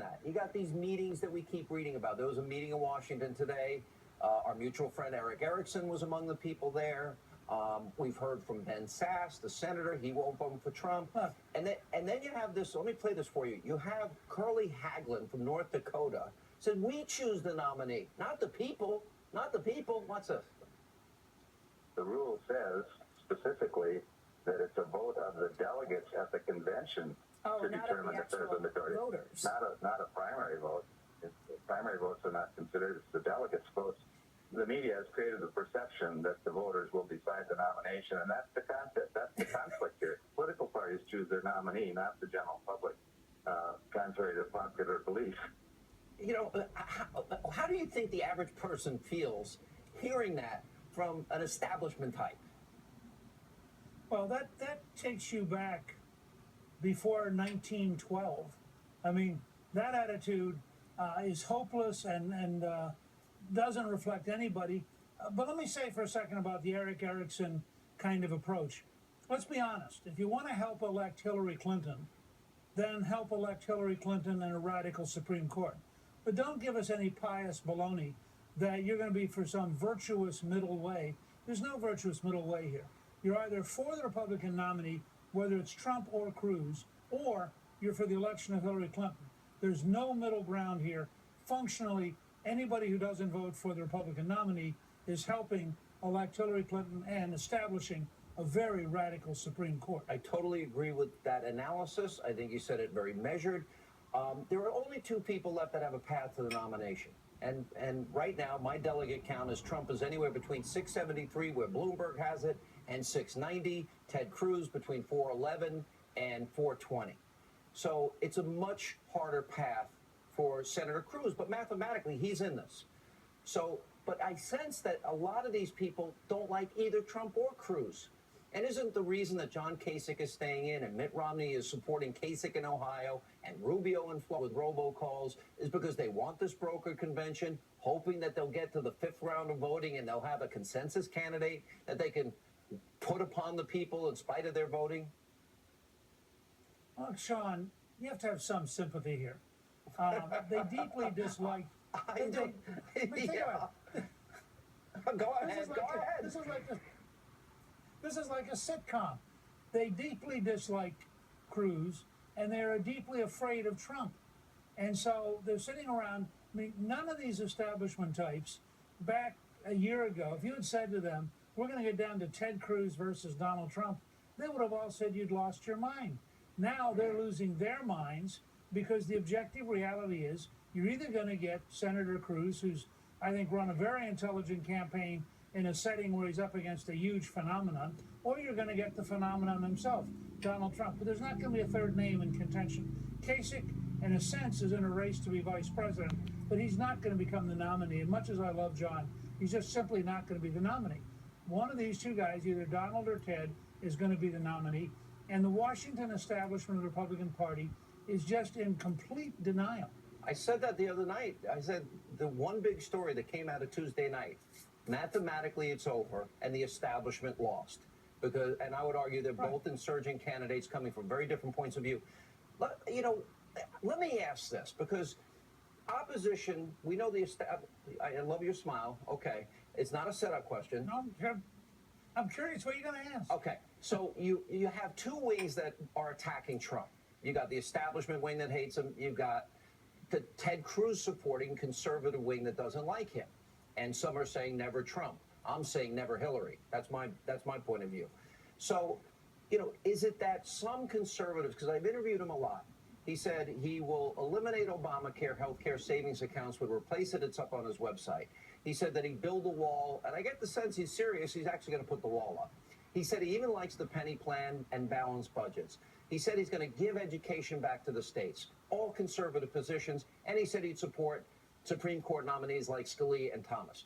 that. You got these meetings that we keep reading about. There was a meeting in Washington today. Our mutual friend Eric Erickson was among the people there. We've heard from Ben Sasse, the senator. He won't vote for Trump. Huh. And then you have this. Let me play this for you. You have Curley Haugland from North Dakota said, we choose the nominee, not the people. Not the people. What's this? The rule says specifically that it's a vote of the delegates at the convention to determine if there's a majority. Voters. Not a primary vote. Primary votes are not considered. It's the delegates' votes. The media has created the perception that the voters will decide the nomination, and that's the concept. That's the conflict here. Political parties choose their nominee, not the general public, contrary to popular belief. You know, how do you think the average person feels hearing that from an establishment type? Well, that takes you back before 1912. I mean, that attitude is hopeless and doesn't reflect anybody. But let me say for a second about the Eric Erickson kind of approach. Let's be honest. If you want to help elect Hillary Clinton, then help elect Hillary Clinton in a radical Supreme Court. But don't give us any pious baloney that you're going to be for some virtuous middle way. There's no virtuous middle way here. You're either for the Republican nominee, whether it's Trump or Cruz, or you're for the election of Hillary Clinton. There's no middle ground here. Functionally, anybody who doesn't vote for the Republican nominee is helping elect Hillary Clinton and establishing a very radical Supreme Court. I totally agree with that analysis. I think you said it very measured. There are only two people left that have a path to the nomination. And right now, my delegate count is Trump is anywhere between 673, where Bloomberg has it, and 690. Ted Cruz between 411 and 420. So it's a much harder path for Senator Cruz, but mathematically, he's in this. So, but I sense that a lot of these people don't like either Trump or Cruz. And isn't the reason that John Kasich is staying in and Mitt Romney is supporting Kasich in Ohio and Rubio in Florida with robocalls is because they want this brokered convention, hoping that they'll get to the fifth round of voting and they'll have a consensus candidate that they can put upon the people in spite of their voting? Well, Sean, you have to have some sympathy here. They deeply dislike. I don't. Yeah. Go ahead. Go ahead. This is like a sitcom. They deeply dislike Cruz, and they are deeply afraid of Trump. And so they're sitting around. I mean, none of these establishment types back a year ago, if you had said to them, we're going to get down to Ted Cruz versus Donald Trump, they would have all said you'd lost your mind. Now they're losing their minds because the objective reality is you're either going to get Senator Cruz, who's, I think, run a very intelligent campaign in a setting where he's up against a huge phenomenon, or you're going to get the phenomenon himself, Donald Trump. But there's not going to be a third name in contention. Kasich, in a sense, is in a race to be vice president, but he's not going to become the nominee. And much as I love John, he's just simply not going to be the nominee. One of these two guys, either Donald or Ted, is going to be the nominee. And the Washington establishment of the Republican Party is just in complete denial. I said that the other night. I said the one big story that came out of Tuesday night, mathematically it's over, and the establishment lost. And I would argue they're both insurgent candidates coming from very different points of view. Let me ask this, because opposition, we know I love your smile. Okay. It's not a setup question. No, I'm curious what you're going to ask. Okay. So you have two wings that are attacking Trump. You got the establishment wing that hates him. You've got the Ted Cruz supporting conservative wing that doesn't like him. And some are saying never Trump. I'm saying never Hillary. That's my point of view. So, is it that some conservatives, because I've interviewed him a lot, he said he will eliminate Obamacare healthcare savings accounts, would replace it. It's up on his website. He said that he'd build a wall, and I get the sense he's serious. He's actually going to put the wall up. He said he even likes the penny plan and balanced budgets. He said he's going to give education back to the states, all conservative positions, and he said he'd support Supreme Court nominees like Scalia and Thomas.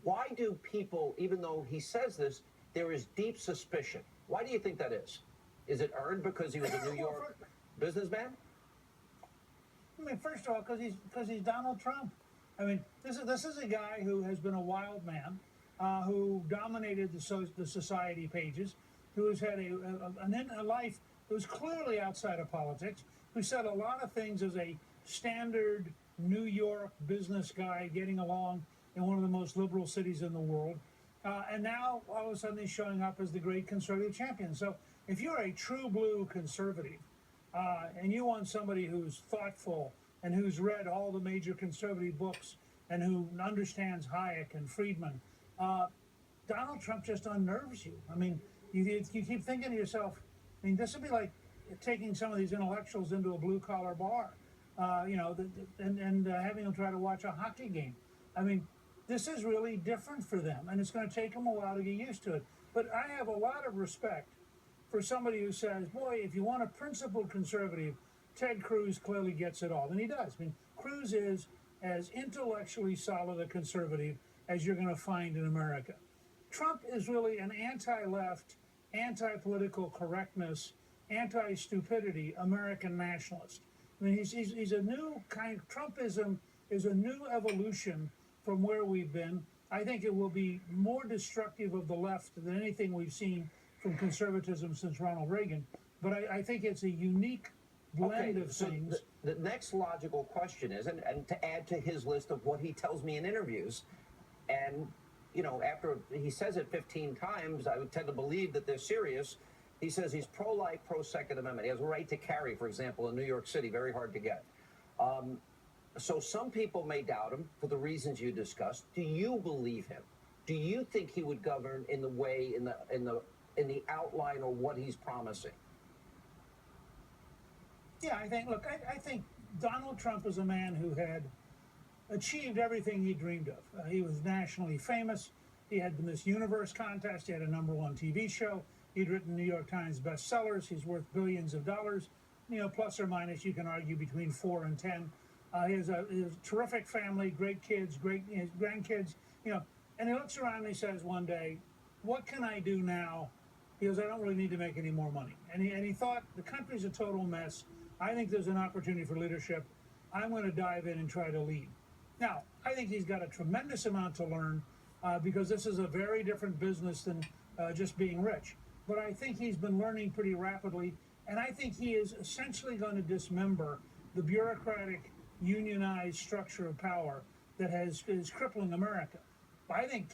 Why do people, even though he says this, there is deep suspicion? Why do you think that is? Is it earned because he was a New York businessman? I mean, first of all, because he's Donald Trump. I mean, this is a guy who has been a wild man, who dominated the society pages, who has had a life that was clearly outside of politics, who said a lot of things as a standard New York business guy getting along in one of the most liberal cities in the world. And now all of a sudden he's showing up as the great conservative champion. So if you're a true blue conservative and you want somebody who's thoughtful and who's read all the major conservative books and who understands Hayek and Friedman, Donald Trump just unnerves you. I mean, you keep thinking to yourself, I mean, this would be like taking some of these intellectuals into a blue-collar bar, and having them try to watch a hockey game. I mean, this is really different for them, and it's going to take them a while to get used to it. But I have a lot of respect for somebody who says, boy, if you want a principled conservative, Ted Cruz clearly gets it all. And he does. I mean, Cruz is as intellectually solid a conservative as you're going to find in America. Trump is really an anti-left, anti-political correctness, anti-stupidity American nationalist. I mean, he's a new kind. Trumpism is a new evolution from where we've been. I think it will be more destructive of the left than anything we've seen from conservatism since Ronald Reagan. But I think it's a unique blend of things. The next logical question is, and to add to his list of what he tells me in interviews, and after he says it 15 times, I would tend to believe that they're serious. He says he's pro-life, pro-Second Amendment. He has a right to carry, for example, in New York City, very hard to get. So some people may doubt him for the reasons you discussed. Do you believe him? Do you think he would govern in the way, in the outline, or what he's promising? Yeah, I think Donald Trump is a man who had achieved everything he dreamed of. He was nationally famous. He had the Miss Universe contest. He had a #1 TV show. He'd written New York Times bestsellers. He's worth billions of dollars. Plus or minus, you can argue between 4 and 10. He has a terrific family, great kids, great grandkids. And he looks around and he says one day, "What can I do now?" He goes, "I don't really need to make any more money." And he thought, the country's a total mess. I think there's an opportunity for leadership. I'm going to dive in and try to lead. Now, I think he's got a tremendous amount to learn because this is a very different business than just being rich. But I think he's been learning pretty rapidly, and I think he is essentially going to dismember the bureaucratic, unionized structure of power that is crippling America. I think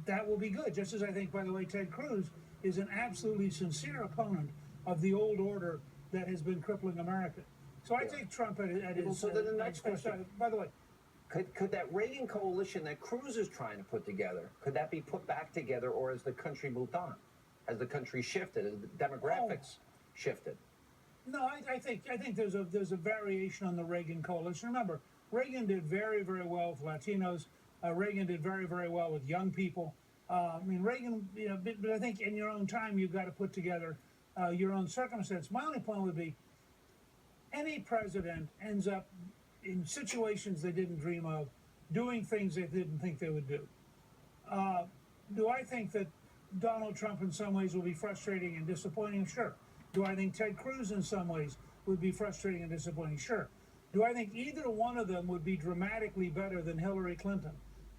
that will be good, just as I think, by the way, Ted Cruz is an absolutely sincere opponent of the old order that has been crippling America. So I take Trump at his... So then the next question... By the way, Could that Reagan coalition that Cruz is trying to put together, could that be put back together, or has the country moved on? Has the country shifted? Has the demographics shifted? No, I think there's a variation on the Reagan coalition. Remember, Reagan did very, very well with Latinos. Reagan did very, very well with young people. Reagan, but I think in your own time, you've got to put together your own circumstance. My only point would be, any president ends up in situations they didn't dream of, doing things they didn't think they would do. Do I think that Donald Trump in some ways will be frustrating and disappointing? Sure. Do I think Ted Cruz in some ways would be frustrating and disappointing? Sure. Do I think either one of them would be dramatically better than Hillary Clinton?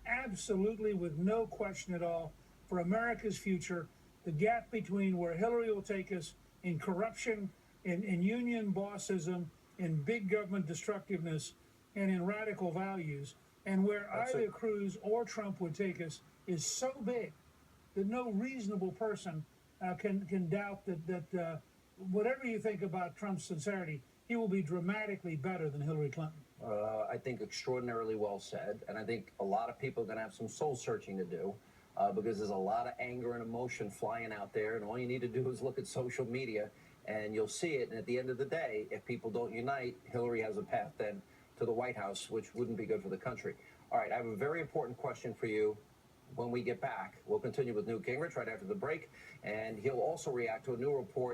Absolutely, with no question at all. For America's future, the gap between where Hillary will take us in corruption, in union bossism, in big government destructiveness, and in radical values, and where either Cruz or Trump would take us is so big that no reasonable person can doubt that whatever you think about Trump's sincerity, he will be dramatically better than Hillary Clinton. I think extraordinarily well said, and I think a lot of people are going to have some soul searching to do because there's a lot of anger and emotion flying out there, and all you need to do is look at social media and you'll see it. And at the end of the day, if people don't unite, Hillary has a path then to the White House, which wouldn't be good for the country. All right, I have a very important question for you. When we get back, we'll continue with Newt Gingrich right after the break, and he'll also react to a new report